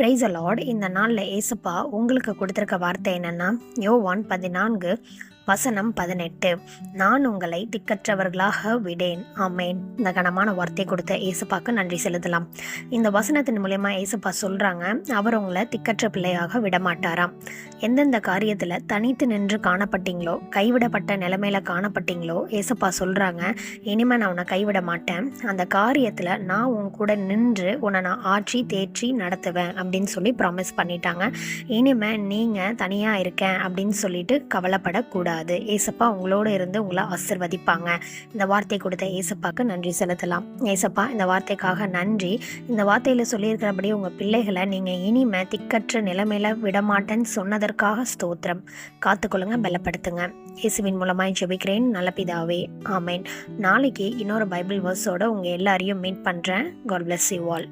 Price Lord. இந்த நாளில் ஏசப்பா உங்களுக்கு கொடுத்துருக்க வார்த்தை என்னென்னா, யோவான் 14:18, நான் உங்களை திக்கற்றவர்களாக விடேன். ஆமேன். இந்த கனமான வார்த்தை கொடுத்த ஏசப்பாக்கு நன்றி செலுத்தலாம். இந்த வசனத்தின் மூலமா ஏசப்பா சொல்றாங்க, அவர் உங்களை திக்கற்ற பிள்ளையாக விடமாட்டாராம். எந்தெந்த காரியத்தில் தனித்து நின்று காணப்பட்டீங்களோ, கைவிடப்பட்ட நிலைமையில காணப்பட்டீங்களோ, ஏசப்பா சொல்றாங்க, இனிமே நான் உன்னை கைவிட மாட்டேன். அந்த காரியத்தில் நான் உன் கூட நின்று உன்னை நான் ஆற்றி தேற்றி நடத்துவேன் அப்படின்னு சொல்லி ப்ராமிஸ் பண்ணிட்டாங்க. இனிமே நீங்க தனியா இருக்கேன் அப்படின்னு சொல்லிட்டு கவலைப்படக்கூடாது. ஏசப்பா உங்களோட இருந்து உங்களை ஆசிர்வதிப்பாங்க. இந்த வார்த்தை கொடுத்த ஏசப்பாக்கு நன்றி செலுத்தலாம். ஏசப்பா, இந்த வார்த்தைக்காக நன்றி. இந்த வார்த்தையில சொல்லியிருக்கிறபடி உங்க பிள்ளைகளை நீங்க இனிமே திக்கற்ற நிலைமையில விடமாட்டேன்னு சொன்னதற்காக ஸ்தோத்திரம். காத்துக்கொள்ளுங்க, பலப்படுத்துங்க. இயேசுவின் மூலமாய் ஜெபிக்கிறேன் நல்ல பிதாவே, ஆமேன். நாளைக்கு இன்னொரு பைபிள் வேர்ஸோட உங்க எல்லாரையும் மீட் பண்றேன். God bless you all.